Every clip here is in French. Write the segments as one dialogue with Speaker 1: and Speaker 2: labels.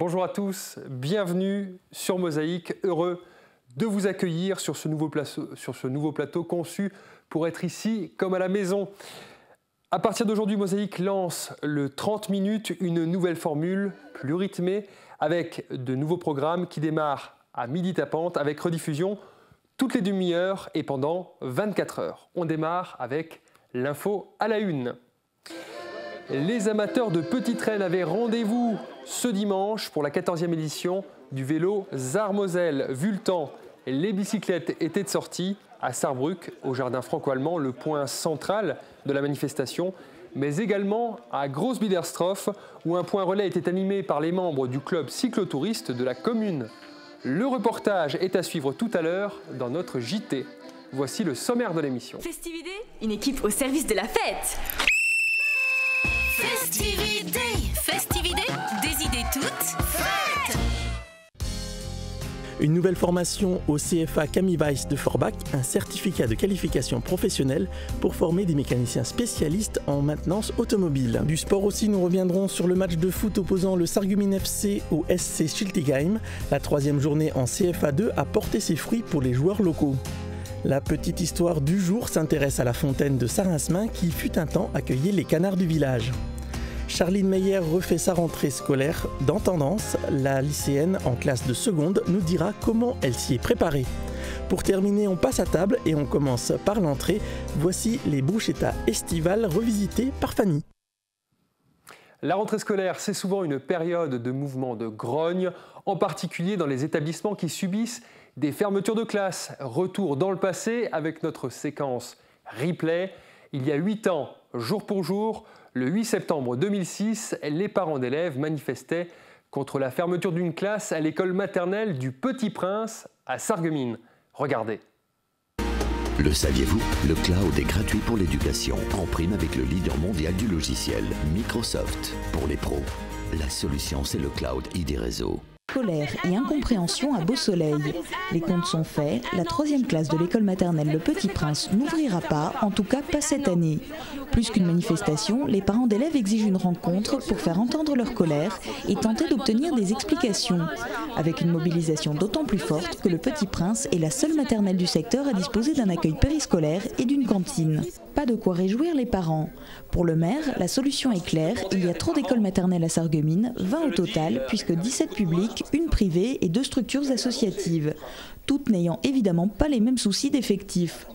Speaker 1: Bonjour à tous, bienvenue sur Mosaïque, heureux de vous accueillir sur ce nouveau plateau conçu pour être ici comme à la maison. À partir d'aujourd'hui, Mosaïque lance le 30 minutes, une nouvelle formule plus rythmée avec de nouveaux programmes qui démarrent à midi tapante avec rediffusion toutes les demi-heures et pendant 24 heures. On démarre avec l'info à la une. Les amateurs de petite traîne avaient rendez-vous ce dimanche pour la 14e édition du vélo Sarre-Moselle. Vu le temps, les bicyclettes étaient de sortie à Sarrebruck, au jardin franco-allemand, le point central de la manifestation, mais également à Groß-Biederstorf, où un point relais était animé par les membres du club cyclotouriste de la commune. Le reportage est à suivre tout à l'heure dans notre JT. Voici le sommaire de l'émission.
Speaker 2: Festivité, une équipe au service de la fête.
Speaker 3: Festivité, festivité, des idées toutes faites.
Speaker 4: Une nouvelle formation au CFA Camille Weiss de Forbach, un certificat de qualification professionnelle pour former des mécaniciens spécialistes en maintenance automobile. Du sport aussi, nous reviendrons sur le match de foot opposant le Sarreguemines FC au SC Schiltigheim. La troisième journée en CFA 2 a porté ses fruits pour les joueurs locaux. La petite histoire du jour s'intéresse à la fontaine de Sarinsmin qui fut un temps accueillir les canards du village. Charline Meyer refait sa rentrée scolaire dans Tendance. La lycéenne en classe de seconde nous dira comment elle s'y est préparée. Pour terminer, on passe à table et on commence par l'entrée. Voici les bruschettas estivales revisitées par Fanny.
Speaker 1: La rentrée scolaire, c'est souvent une période de mouvement de grogne, en particulier dans les établissements qui subissent des fermetures de classe. Retour dans le passé avec notre séquence replay. Il y a 8 ans, jour pour jour, le 8 septembre 2006, les parents d'élèves manifestaient contre la fermeture d'une classe à l'école maternelle du Petit Prince à Sarreguemines. Regardez.
Speaker 5: Le saviez-vous? Le cloud est gratuit pour l'éducation, en prime avec le leader mondial du logiciel, Microsoft. Pour les pros, la solution c'est le cloud ID Réseau.
Speaker 6: Colère et incompréhension à Beau-Soleil. Les comptes sont faits, la 3e classe de l'école maternelle Le Petit Prince n'ouvrira pas, en tout cas pas cette année. Plus qu'une manifestation, les parents d'élèves exigent une rencontre pour faire entendre leur colère et tenter d'obtenir des explications. Avec une mobilisation d'autant plus forte que Le Petit Prince est la seule maternelle du secteur à disposer d'un accueil périscolaire et d'une cantine. Pas de quoi réjouir les parents. Pour le maire, la solution est claire, il y a trop d'écoles maternelles à Sarreguemines, 20 au total, puisque 17 publiques, une privée et 2 structures associatives, toutes n'ayant évidemment pas les mêmes soucis d'effectifs.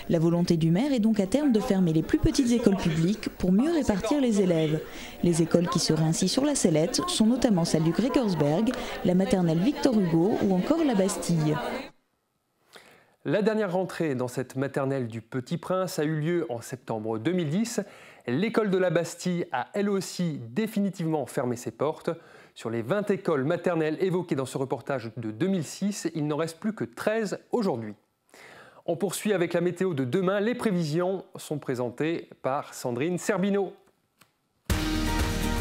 Speaker 6: La volonté du maire est donc à terme de fermer les plus petites écoles publiques pour mieux répartir les élèves. Les écoles qui seraient ainsi sur la sellette sont notamment celles du Gregersberg, la maternelle Victor Hugo ou encore la Bastille.
Speaker 1: La dernière rentrée dans cette maternelle du Petit Prince a eu lieu en septembre 2010. L'école de la Bastille a elle aussi définitivement fermé ses portes. Sur les 20 écoles maternelles évoquées dans ce reportage de 2006, il n'en reste plus que 13 aujourd'hui. On poursuit avec la météo de demain. Les prévisions sont présentées par Sandrine Serbino.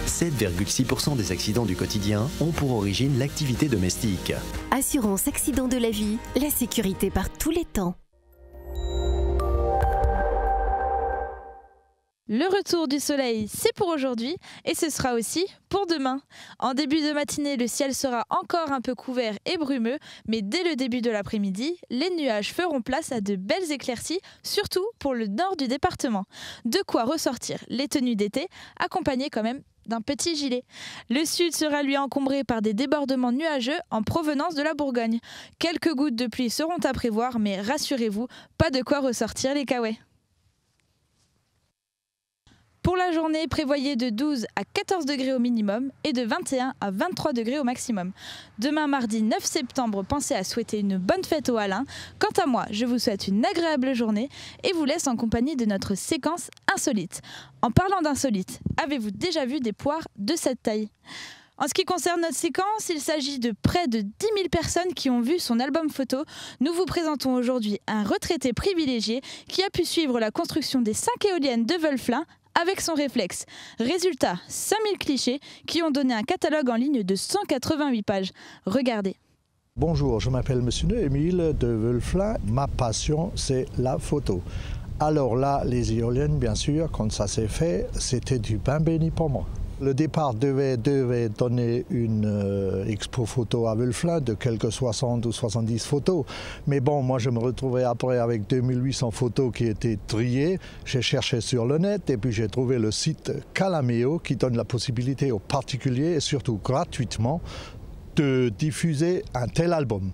Speaker 7: 7,6% des accidents du quotidien ont pour origine l'activité domestique.
Speaker 3: Assurance accident de la vie, la sécurité par tous les temps.
Speaker 8: Le retour du soleil, c'est pour aujourd'hui et ce sera aussi pour demain. En début de matinée, le ciel sera encore un peu couvert et brumeux, mais dès le début de l'après-midi, les nuages feront place à de belles éclaircies, surtout pour le nord du département. De quoi ressortir les tenues d'été, accompagnées quand même d'un petit gilet. Le sud sera lui encombré par des débordements nuageux en provenance de la Bourgogne. Quelques gouttes de pluie seront à prévoir, mais rassurez-vous, pas de quoi ressortir les caouets. Pour la journée, prévoyez de 12 à 14 degrés au minimum et de 21 à 23 degrés au maximum. Demain mardi 9 septembre, pensez à souhaiter une bonne fête au Halin. Quant à moi, je vous souhaite une agréable journée et vous laisse en compagnie de notre séquence insolite. En parlant d'insolite, avez-vous déjà vu des poires de cette taille ? En ce qui concerne notre séquence, il s'agit de près de 10 000 personnes qui ont vu son album photo. Nous vous présentons aujourd'hui un retraité privilégié qui a pu suivre la construction des 5 éoliennes de Wölflin avec son réflexe. Résultat, 5000 clichés qui ont donné un catalogue en ligne de 188 pages. Regardez.
Speaker 9: Bonjour, je m'appelle Monsieur Émile de Wölflin. Ma passion, c'est la photo. Alors là, les éoliennes, bien sûr, quand ça s'est fait, c'était du pain béni pour moi. Le départ devait donner une expo photo à Wülflin de quelques 60 ou 70 photos. Mais bon, moi je me retrouvais après avec 2800 photos qui étaient triées. J'ai cherché sur le net et puis j'ai trouvé le site Calameo qui donne la possibilité aux particuliers et surtout gratuitement de diffuser un tel album.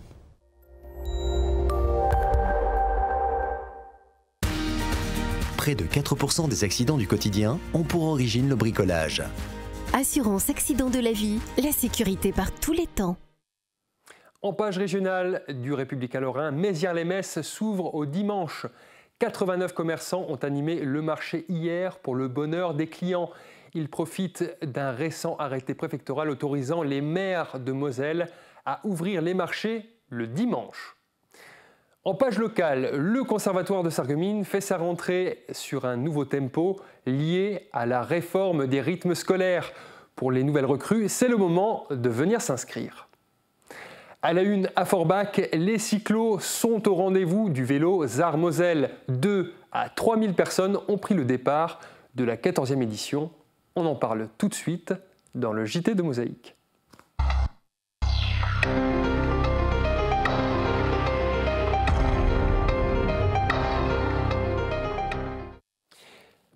Speaker 7: Près de 4% des accidents du quotidien ont pour origine le bricolage.
Speaker 10: Assurance accident de la vie, la sécurité par tous les temps.
Speaker 1: En page régionale du Républicain Lorrain, Mézières-les-Messes s'ouvre au dimanche. 89 commerçants ont animé le marché hier pour le bonheur des clients. Ils profitent d'un récent arrêté préfectoral autorisant les maires de Moselle à ouvrir les marchés le dimanche. En page locale, le Conservatoire de Sarreguemines fait sa rentrée sur un nouveau tempo lié à la réforme des rythmes scolaires. Pour les nouvelles recrues, c'est le moment de venir s'inscrire. À la une à Forbach, les cyclos sont au rendez-vous du vélo Sarre-Moselle. 2 à 3 000 personnes ont pris le départ de la 14e édition. On en parle tout de suite dans le JT de Mosaïque.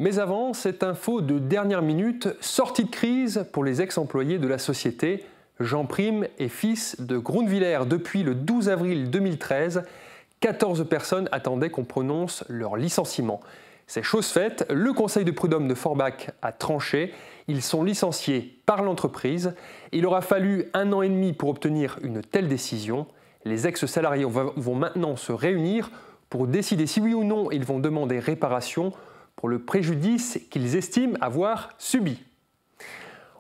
Speaker 1: Mais avant, cette info de dernière minute, sortie de crise pour les ex-employés de la société. Jean Prime est fils de Groenwiller. Depuis le 12 avril 2013, 14 personnes attendaient qu'on prononce leur licenciement. C'est chose faite, le conseil de prud'homme de Forbach a tranché. Ils sont licenciés par l'entreprise. Il aura fallu 1 an et demi pour obtenir une telle décision. Les ex-salariés vont maintenant se réunir pour décider si oui ou non ils vont demander réparation pour le préjudice qu'ils estiment avoir subi.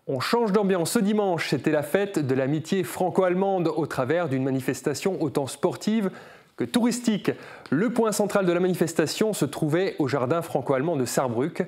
Speaker 1: On change d'ambiance. Ce dimanche, c'était la fête de l'amitié franco-allemande au travers d'une manifestation autant sportive que touristique. Le point central de la manifestation se trouvait au jardin franco-allemand de Sarrebruck.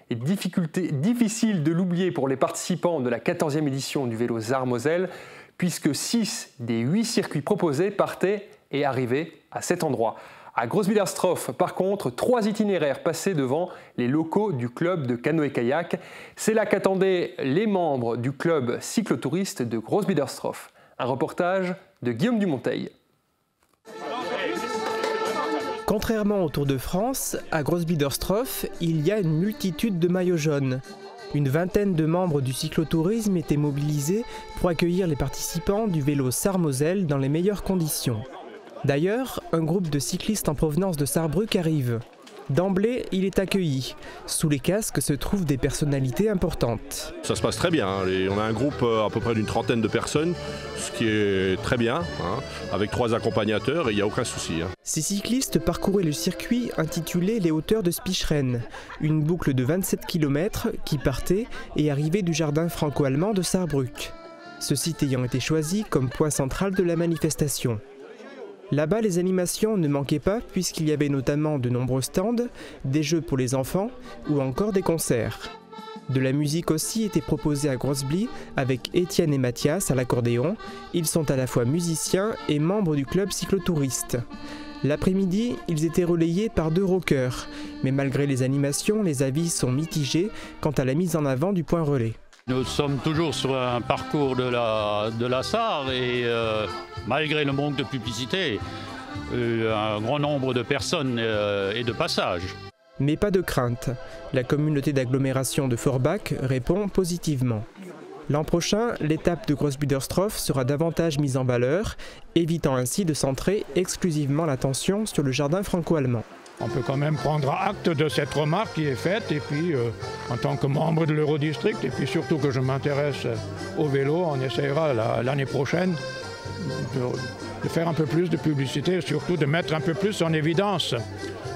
Speaker 1: Et difficile de l'oublier pour les participants de la 14e édition du vélo Sarre-Moselle, puisque 6 des 8 circuits proposés partaient et arrivaient à cet endroit. À Großbiederstroff, par contre, 3 itinéraires passaient devant les locaux du club de canoë-kayak. C'est là qu'attendaient les membres du club cyclotouriste de Großbiederstroff. Un reportage de Guillaume Dumonteil.
Speaker 11: Contrairement au Tour de France, à Großbiederstroff, il y a une multitude de maillots jaunes. Une vingtaine de membres du cyclotourisme étaient mobilisés pour accueillir les participants du vélo Sarre-Moselle dans les meilleures conditions. D'ailleurs, un groupe de cyclistes en provenance de Sarrebruck arrive. D'emblée, il est accueilli. Sous les casques se trouvent des personnalités importantes.
Speaker 12: Ça se passe très bien. On a un groupe à peu près d'une trentaine de personnes, ce qui est très bien, avec 3 accompagnateurs et il n'y a aucun souci.
Speaker 11: Ces cyclistes parcouraient le circuit intitulé Les Hauteurs de Spicheren, une boucle de 27 km qui partait et arrivait du jardin franco-allemand de Sarrebruck. Ce site ayant été choisi comme point central de la manifestation. Là-bas, les animations ne manquaient pas puisqu'il y avait notamment de nombreux stands, des jeux pour les enfants ou encore des concerts. De la musique aussi était proposée à Großbli avec Étienne et Mathias à l'accordéon. Ils sont à la fois musiciens et membres du club cyclotouriste. L'après-midi, ils étaient relayés par 2 rockers, mais malgré les animations, les avis sont mitigés quant à la mise en avant du point relais.
Speaker 13: Nous sommes toujours sur un parcours de la Sarre et malgré le manque de publicité, un grand nombre de personnes et de passages.
Speaker 11: Mais pas de crainte, la communauté d'agglomération de Forbach répond positivement. L'an prochain, l'étape de Großbiederstroff sera davantage mise en valeur, évitant ainsi de centrer exclusivement l'attention sur le jardin franco-allemand.
Speaker 14: On peut quand même prendre acte de cette remarque qui est faite et puis en tant que membre de l'Eurodistrict et puis surtout que je m'intéresse au vélo, on essaiera l'année prochaine de faire un peu plus de publicité et surtout de mettre un peu plus en évidence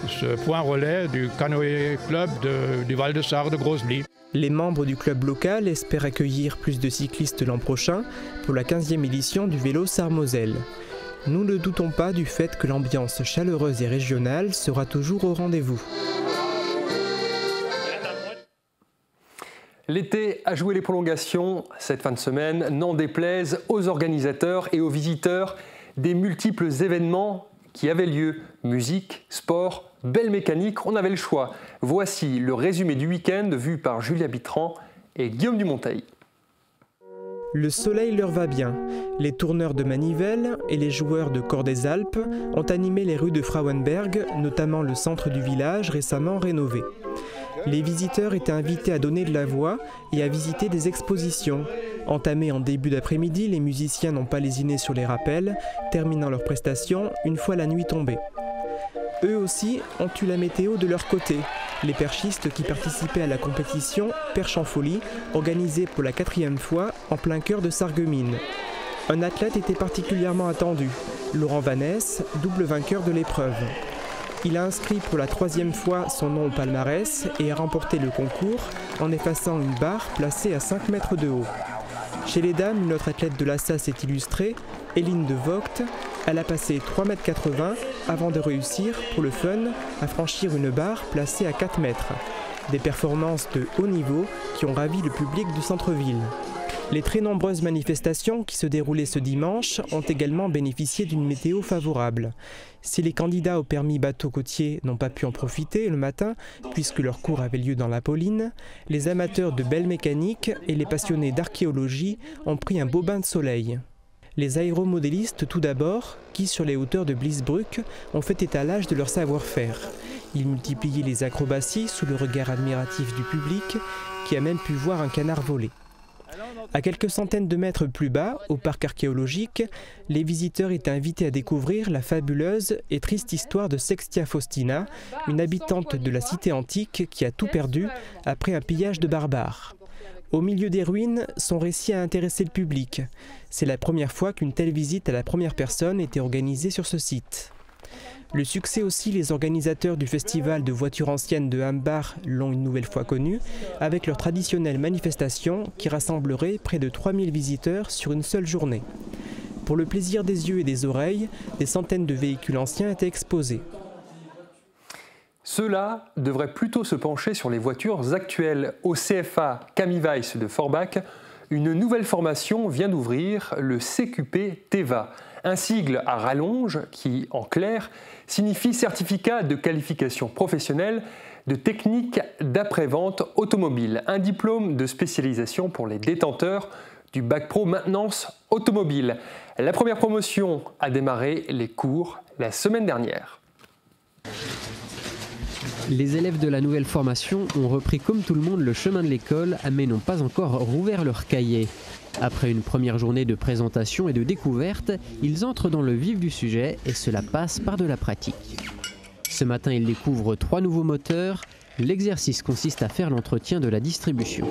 Speaker 14: ce point relais du canoë club du Val de Sarre de Großbli.
Speaker 11: Les membres du club local espèrent accueillir plus de cyclistes l'an prochain pour la 15e édition du vélo Sarre-Moselle. Nous ne doutons pas du fait que l'ambiance chaleureuse et régionale sera toujours au rendez-vous.
Speaker 1: L'été a joué les prolongations cette fin de semaine, n'en déplaise aux organisateurs et aux visiteurs des multiples événements qui avaient lieu. Musique, sport, belle mécanique, on avait le choix. Voici le résumé du week-end vu par Julia Bitran et Guillaume Dumonteil.
Speaker 11: Le soleil leur va bien. Les tourneurs de manivelles et les joueurs de Corps des Alpes ont animé les rues de Frauenberg, notamment le centre du village récemment rénové. Les visiteurs étaient invités à donner de la voix et à visiter des expositions. Entamées en début d'après-midi, les musiciens n'ont pas lésiné sur les rappels, terminant leurs prestations une fois la nuit tombée. Eux aussi ont eu la météo de leur côté. Les perchistes qui participaient à la compétition Perche en folie, organisée pour la 4e fois en plein cœur de Sarreguemines. Un athlète était particulièrement attendu, Laurent Vanesse, double vainqueur de l'épreuve. Il a inscrit pour la 3e fois son nom au palmarès et a remporté le concours en effaçant une barre placée à 5 mètres de haut. Chez les dames, une autre athlète de l'ASSA s'est illustrée, Eline de Vogt. Elle a passé 3,80 m avant de réussir, pour le fun, à franchir une barre placée à 4 mètres. Des performances de haut niveau qui ont ravi le public du centre-ville. Les très nombreuses manifestations qui se déroulaient ce dimanche ont également bénéficié d'une météo favorable. Si les candidats au permis bateau côtier n'ont pas pu en profiter le matin, puisque leur cours avait lieu dans la Pauline, les amateurs de belle mécanique et les passionnés d'archéologie ont pris un beau bain de soleil. Les aéromodélistes tout d'abord, qui sur les hauteurs de Bliesbruck ont fait étalage de leur savoir-faire. Ils multipliaient les acrobaties sous le regard admiratif du public, qui a même pu voir un canard voler. À quelques centaines de mètres plus bas, au parc archéologique, les visiteurs étaient invités à découvrir la fabuleuse et triste histoire de Sextia Faustina, une habitante de la cité antique qui a tout perdu après un pillage de barbares. Au milieu des ruines, son récit a intéressé le public. C'est la première fois qu'une telle visite à la première personne était organisée sur ce site. Le succès aussi, les organisateurs du festival de voitures anciennes de Hambach l'ont une nouvelle fois connu, avec leur traditionnelle manifestation qui rassemblerait près de 3000 visiteurs sur une seule journée. Pour le plaisir des yeux et des oreilles, des centaines de véhicules anciens étaient exposés.
Speaker 1: Ceux-là devraient plutôt se pencher sur les voitures actuelles. Au CFA Camille Weiss de Forbach, une nouvelle formation vient d'ouvrir, le CQP TEVA. Un sigle à rallonge qui, en clair, signifie Certificat de qualification professionnelle de technique d'après-vente automobile. Un diplôme de spécialisation pour les détenteurs du bac pro maintenance automobile. La première promotion a démarré les cours la semaine dernière.
Speaker 15: Les élèves de la nouvelle formation ont repris comme tout le monde le chemin de l'école, mais n'ont pas encore rouvert leur cahier. Après une première journée de présentation et de découverte, ils entrent dans le vif du sujet et cela passe par de la pratique. Ce matin, ils découvrent 3 nouveaux moteurs. L'exercice consiste à faire l'entretien de la distribution.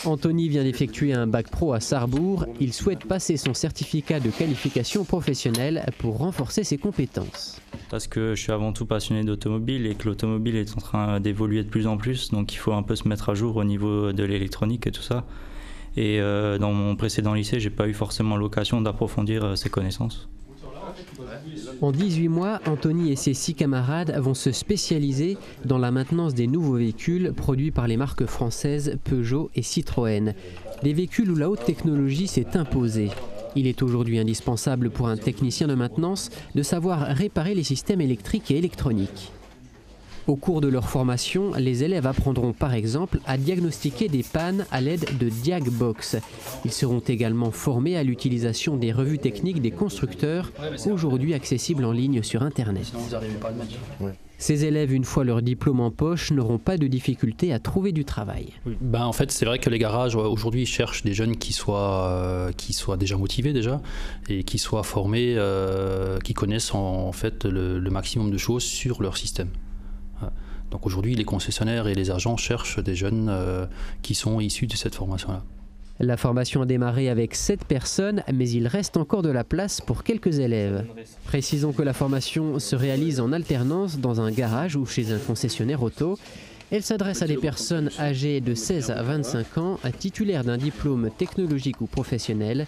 Speaker 15: Anthony vient d'effectuer un bac pro à Sarrebourg. Il souhaite passer son certificat de qualification professionnelle pour renforcer ses compétences.
Speaker 16: Parce que je suis avant tout passionné d'automobile et que l'automobile est en train d'évoluer de plus en plus, donc il faut un peu se mettre à jour au niveau de l'électronique et tout ça. Et dans mon précédent lycée, j'ai pas eu forcément l'occasion d'approfondir ces connaissances.
Speaker 15: En 18 mois, Anthony et ses 6 camarades vont se spécialiser dans la maintenance des nouveaux véhicules produits par les marques françaises Peugeot et Citroën. Des véhicules où la haute technologie s'est imposée. Il est aujourd'hui indispensable pour un technicien de maintenance de savoir réparer les systèmes électriques et électroniques. Au cours de leur formation, les élèves apprendront par exemple à diagnostiquer des pannes à l'aide de Diagbox. Ils seront également formés à l'utilisation des revues techniques des constructeurs, aujourd'hui accessibles en ligne sur Internet. Ces élèves, une fois leur diplôme en poche, n'auront pas de difficulté à trouver du travail.
Speaker 17: En fait, c'est vrai que les garages, aujourd'hui, cherchent des jeunes qui soient déjà motivés et qui soient formés, qui connaissent en fait le maximum de choses sur leur système. Donc aujourd'hui, les concessionnaires et les agents cherchent des jeunes qui sont issus de cette formation-là.
Speaker 15: La formation a démarré avec 7 personnes, mais il reste encore de la place pour quelques élèves. Précisons que la formation se réalise en alternance dans un garage ou chez un concessionnaire auto. Elle s'adresse à des personnes âgées de 16 à 25 ans, titulaires d'un diplôme technologique ou professionnel,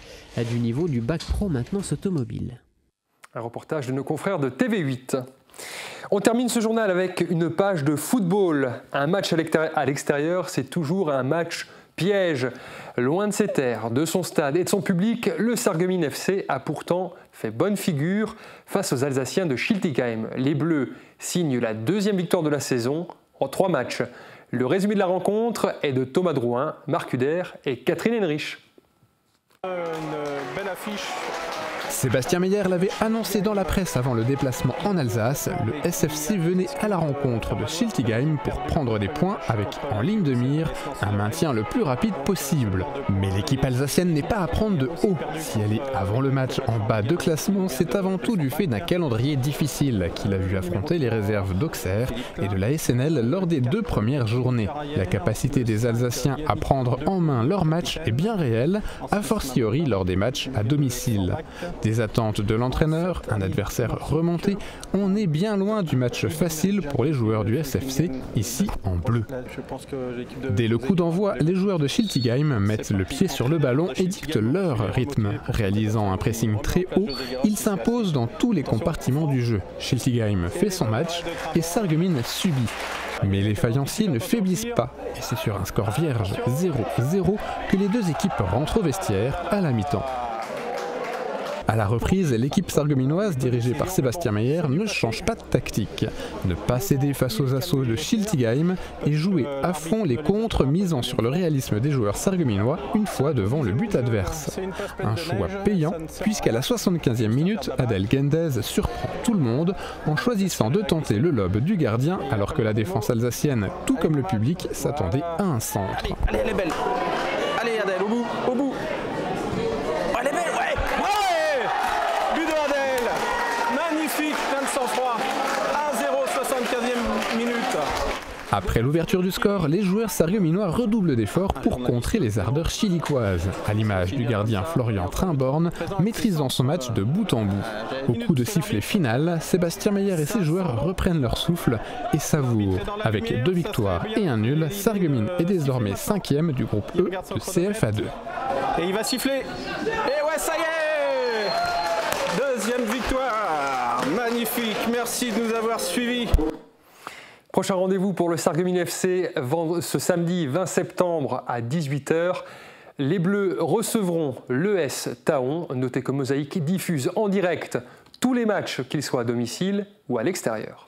Speaker 15: du niveau du bac pro maintenance automobile.
Speaker 1: Un reportage de nos confrères de TV8. On termine ce journal avec une page de football. Un match à l'extérieur, c'est toujours un match piège. Loin de ses terres, de son stade et de son public, le Sarreguemines FC a pourtant fait bonne figure face aux Alsaciens de Schiltigheim. Les Bleus signent la 2e victoire de la saison en 3 matchs. Le résumé de la rencontre est de Thomas Drouin, Marc Huder et Catherine Henrich.
Speaker 18: Une belle affiche.
Speaker 19: Sébastien Meyer l'avait annoncé dans la presse avant le déplacement en Alsace. Le SFC venait à la rencontre de Schiltigheim pour prendre des points avec, en ligne de mire, un maintien le plus rapide possible. Mais l'équipe alsacienne n'est pas à prendre de haut. Si elle est avant le match en bas de classement, c'est avant tout du fait d'un calendrier difficile qui l'a vu affronter les réserves d'Auxerre et de la SNL lors des 2 premières journées. La capacité des Alsaciens à prendre en main leur match est bien réelle, a fortiori lors des matchs à domicile. Des attentes de l'entraîneur, un adversaire remonté, on est bien loin du match facile pour les joueurs du SFC, ici en bleu. Dès le coup d'envoi, les joueurs de Schiltigheim mettent le pied sur le ballon et dictent leur rythme. Réalisant un pressing très haut, ils s'imposent dans tous les compartiments du jeu. Schiltigheim fait son match et Sarreguemines subit. Mais les faïenciers ne faiblissent pas, et c'est sur un score vierge 0-0 que les 2 équipes rentrent au vestiaire à la mi-temps. À la reprise, l'équipe sarregueminoise dirigée par Sébastien Meyer ne change pas de tactique. Ne pas céder face aux assauts de Schiltigheim et jouer à fond les contres misant sur le réalisme des joueurs sarregueminois une fois devant le but adverse. Un choix payant puisqu'à la 75e minute, Adel Gendez surprend tout le monde en choisissant de tenter le lob du gardien alors que la défense alsacienne, tout comme le public, s'attendait à un centre.
Speaker 18: Allez, elle est belle. Allez Adel, au bout, au bout. Elle est belle, ouais. But de Adel. Magnifique, plein de sang-froid. 1-0, 75e minute.
Speaker 19: Après l'ouverture du score, les joueurs sarregueminois redoublent d'efforts pour contrer les ardeurs chilicoises, à l'image du gardien Florian Trimborn, maîtrisant son match de bout en bout. Au coup de sifflet final, Sébastien Meyer et ses joueurs reprennent leur souffle et savourent. Avec 2 victoires et un nul, Sarreguemines est désormais 5e du groupe E de CFA2.
Speaker 18: Et il va siffler. Et ouais, ça y est! 2e victoire. Magnifique. Merci de nous avoir suivis.
Speaker 1: Prochain rendez-vous pour le Sarreguemines FC ce samedi 20 septembre à 18h. Les Bleus recevront l'ES Thaon. Notez que Mosaïque diffuse en direct tous les matchs, qu'ils soient à domicile ou à l'extérieur.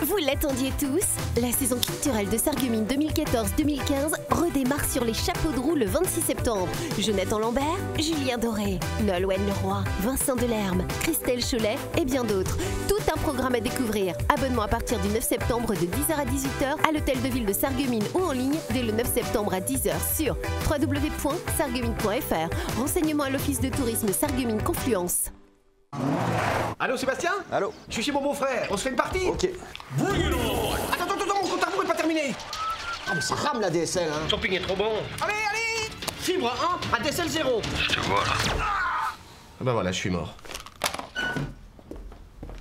Speaker 10: Vous l'attendiez tous, la saison culturelle de Sarreguemines 2014-2015 redémarre sur les chapeaux de roue le 26 septembre. Jonathan Lambert, Julien Doré, Nolwenn Leroy, Vincent Delerme, Christelle Cholet et bien d'autres. Tout un programme à découvrir. Abonnement à partir du 9 septembre de 10h à 18h à l'hôtel de ville de Sarreguemines ou en ligne dès le 9 septembre à 10h sur www.sarreguemines.fr. Renseignements à l'office de tourisme Sarreguemines Confluence.
Speaker 18: Allô Sébastien? Allô? Je suis chez mon beau-frère, on se fait une partie? Ok. Attends, mon compte à rebours est pas terminé.
Speaker 20: Ah mais ça rame la DSL hein.
Speaker 18: Shopping est trop bon. Allez. Fibre 1, ADSL 0.
Speaker 20: Je te vois là.
Speaker 18: Ah bah voilà, je suis mort.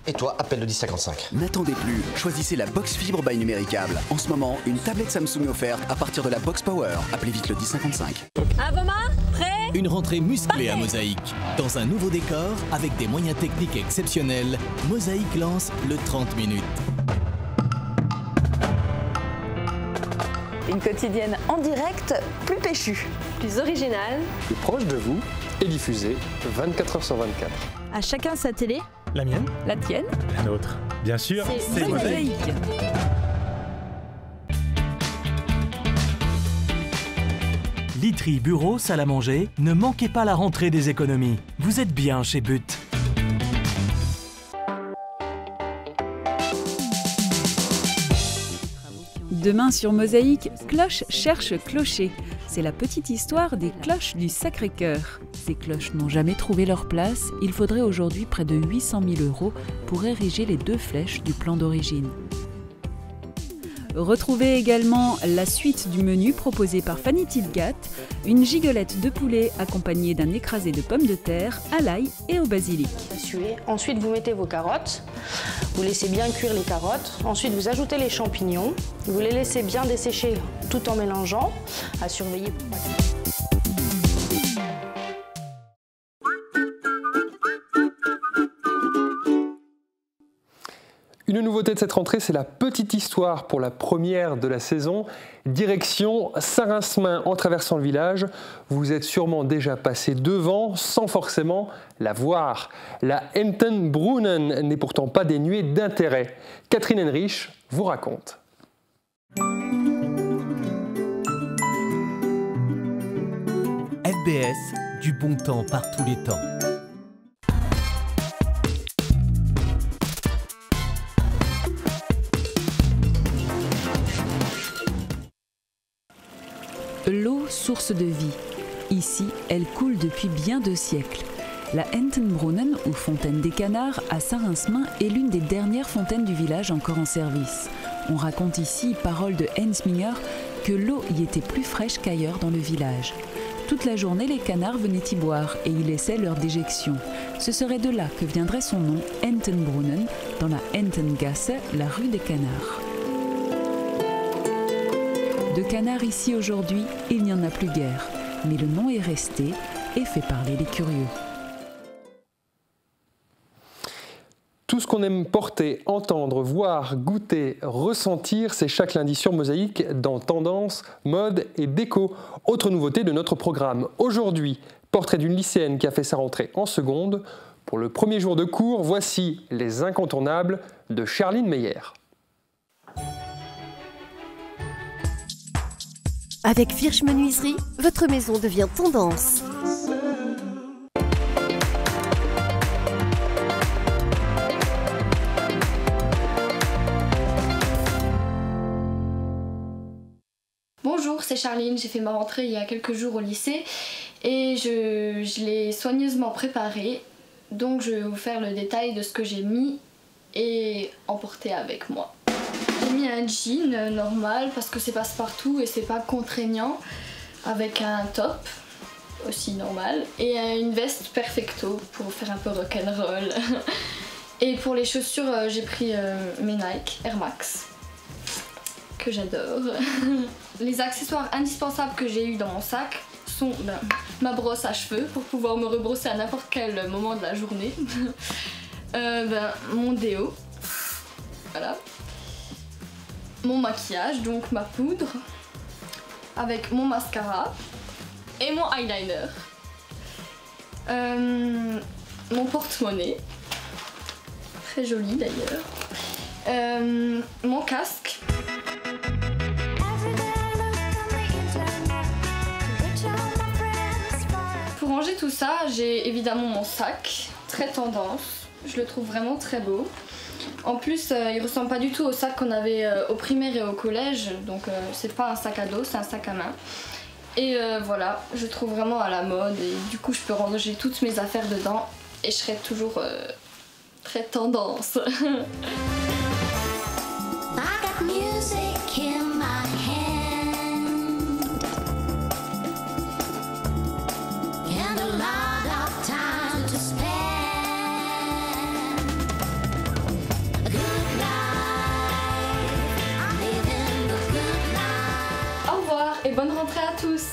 Speaker 20: Et toi, appelle le 1055.
Speaker 21: N'attendez plus, choisissez la Box Fibre by Numéricable. En ce moment, une tablette Samsung offerte à partir de la Box Power. Appelez vite le 1055.
Speaker 2: Un Boma, prêt?
Speaker 22: Une rentrée musclée à Mosaïque. Dans un nouveau décor, avec des moyens techniques exceptionnels, Mosaïque lance le 30 minutes.
Speaker 23: Une quotidienne en direct, plus péchue, plus originale,
Speaker 1: plus proche de vous et diffusée 24h sur 24.
Speaker 8: À chacun sa télé.
Speaker 24: La mienne.
Speaker 8: La tienne.
Speaker 24: La nôtre. Bien sûr, c'est Mosaïque. Literie, bureau, salle à manger, ne manquez pas la rentrée des économies. Vous êtes bien chez But.
Speaker 25: Demain sur Mosaïque, Cloche cherche clocher. C'est la petite histoire des cloches du Sacré-Cœur. Ces cloches n'ont jamais trouvé leur place. Il faudrait aujourd'hui près de 800 000 € pour ériger les 2 flèches du plan d'origine. Retrouvez également la suite du menu proposé par Fanny Tilgat, une gigolette de poulet accompagnée d'un écrasé de pommes de terre à l'ail et au basilic.
Speaker 26: Ensuite, vous mettez vos carottes, vous laissez bien cuire les carottes. Ensuite, vous ajoutez les champignons, vous les laissez bien dessécher tout en mélangeant, à surveiller.
Speaker 1: Une nouveauté nouveauté de cette rentrée, c'est la petite histoire pour la première de la saison. Direction Saint-Rincemain en traversant le village. Vous êtes sûrement déjà passé devant sans forcément la voir. La Entenbrunnen n'est pourtant pas dénuée d'intérêt. Catherine Henrich vous raconte.
Speaker 22: FBS, du bon temps par tous les temps.
Speaker 25: L'eau, source de vie. Ici, elle coule depuis bien 2 siècles. La Entenbrunnen, ou fontaine des canards, à Saint-Rincemain, est l'une des dernières fontaines du village encore en service. On raconte ici, parole de Heinz Minger, que l'eau y était plus fraîche qu'ailleurs dans le village. Toute la journée, les canards venaient y boire et y laissaient leur déjection. Ce serait de là que viendrait son nom, Entenbrunnen, dans la Entengasse, la rue des canards. De canards ici aujourd'hui, il n'y en a plus guère, mais le nom est resté et fait parler les curieux.
Speaker 1: Tout ce qu'on aime porter, entendre, voir, goûter, ressentir, c'est chaque lundi sur Mosaïque dans Tendance, Mode et Déco. Autre nouveauté de notre programme. Aujourd'hui, portrait d'une lycéenne qui a fait sa rentrée en seconde. Pour le premier jour de cours, voici les incontournables de Charline Meyer.
Speaker 10: Avec Virch Menuiserie, votre maison devient tendance.
Speaker 3: Bonjour, c'est Charline, j'ai fait ma rentrée il y a quelques jours au lycée et je l'ai soigneusement préparée. Donc je vais vous faire le détail de ce que j'ai mis et emporté avec moi. J'ai mis un jean normal parce que c'est passe-partout et c'est pas contraignant, avec un top aussi normal et une veste perfecto pour faire un peu rock'n'roll. Et pour les chaussures, j'ai pris mes Nike Air Max que j'adore. Les accessoires indispensables que j'ai eu dans mon sac sont ma brosse à cheveux pour pouvoir me rebrosser à n'importe quel moment de la journée, mon déo, voilà. Mon maquillage, donc ma poudre, avec mon mascara et mon eyeliner. Mon porte-monnaie, très joli d'ailleurs. Mon casque. Pour ranger tout ça, j'ai évidemment mon sac, très tendance. Je le trouve vraiment très beau. En plus, il ressemble pas du tout au sac qu'on avait au primaire et au collège, donc c'est pas un sac à dos, c'est un sac à main. Et voilà, je trouve vraiment à la mode et du coup je peux ranger toutes mes affaires dedans et je serai toujours très tendance. Et bonne rentrée à tous!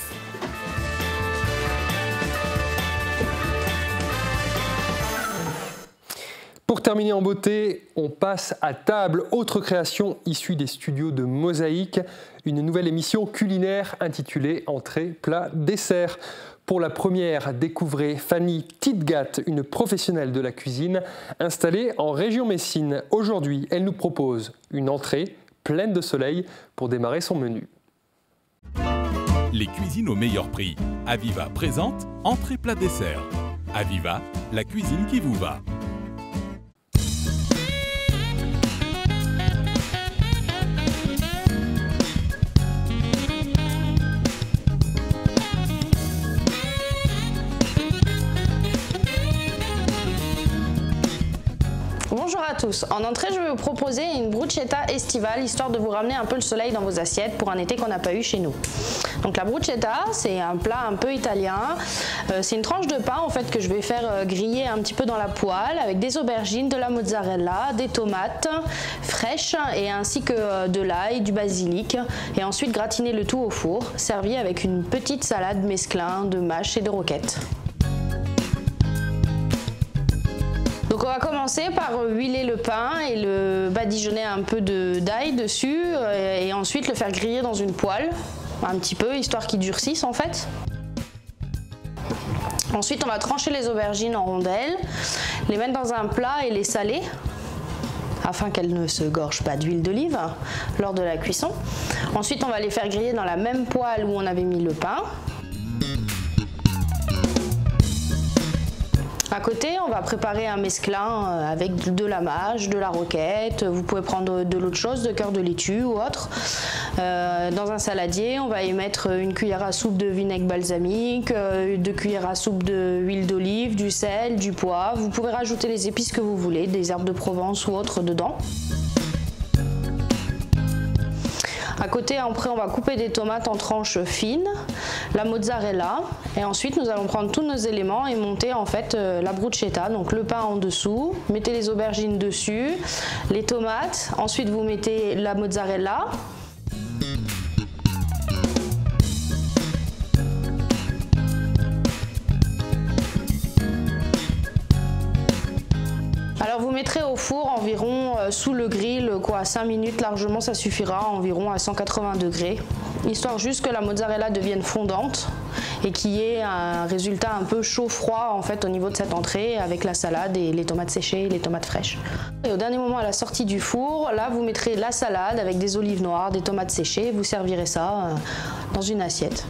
Speaker 1: Pour terminer en beauté, on passe à table. Autre création issue des studios de Mosaïque, une nouvelle émission culinaire intitulée Entrée, plat, dessert. Pour la première, découvrez Fanny Tidgat, une professionnelle de la cuisine installée en région Messine. Aujourd'hui, elle nous propose une entrée pleine de soleil pour démarrer son menu.
Speaker 4: Les cuisines au meilleur prix. Aviva présente entrée plat dessert. Aviva, la cuisine qui vous va.
Speaker 26: Bonjour à tous, en entrée je vais vous proposer une bruschetta estivale histoire de vous ramener un peu le soleil dans vos assiettes pour un été qu'on n'a pas eu chez nous. Donc la bruschetta c'est un plat un peu italien, c'est une tranche de pain en fait que je vais faire griller un petit peu dans la poêle avec des aubergines, de la mozzarella, des tomates fraîches et ainsi que de l'ail, du basilic et ensuite gratiner le tout au four, servi avec une petite salade mesclun de mâche et de roquettes. Donc on va commencer par huiler le pain et le badigeonner un peu d'ail dessus et ensuite le faire griller dans une poêle, un petit peu, histoire qu'il durcisse en fait. Ensuite on va trancher les aubergines en rondelles, les mettre dans un plat et les saler, afin qu'elles ne se gorgent pas d'huile d'olive lors de la cuisson. Ensuite on va les faire griller dans la même poêle où on avait mis le pain. À côté, on va préparer un mesclin avec de la mâche, de la roquette, vous pouvez prendre de l'autre chose, de cœur de laitue ou autre. Dans un saladier, on va y mettre une cuillère à soupe de vinaigre balsamique, 2 cuillères à soupe d'huile d'olive, du sel, du poivre. Vous pouvez rajouter les épices que vous voulez, des herbes de Provence ou autres dedans. À côté, après, on va couper des tomates en tranches fines, la mozzarella, et ensuite nous allons prendre tous nos éléments et monter en fait la bruschetta, donc le pain en dessous, mettez les aubergines dessus, les tomates, ensuite vous mettez la mozzarella. Alors vous mettrez au four environ sous le grill, 5 minutes largement, ça suffira, environ à 180 degrés, histoire juste que la mozzarella devienne fondante et qu'il y ait un résultat un peu chaud-froid en fait au niveau de cette entrée avec la salade et les tomates séchées et les tomates fraîches. Et au dernier moment à la sortie du four, là vous mettrez la salade avec des olives noires, des tomates séchées, vous servirez ça dans une assiette.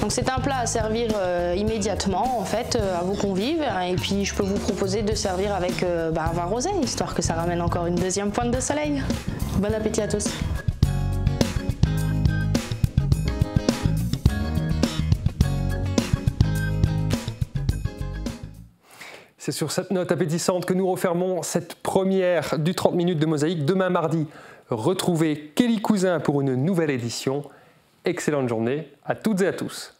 Speaker 26: Donc c'est un plat à servir immédiatement en fait à vos convives et puis je peux vous proposer de servir avec un vin rosé histoire que ça ramène encore une deuxième pointe de soleil. Bon appétit à tous.
Speaker 1: C'est sur cette note appétissante que nous refermons cette première du 30 minutes de Mosaïque. Demain mardi, retrouvez Kelly Cousin pour une nouvelle édition. Excellente journée à toutes et à tous.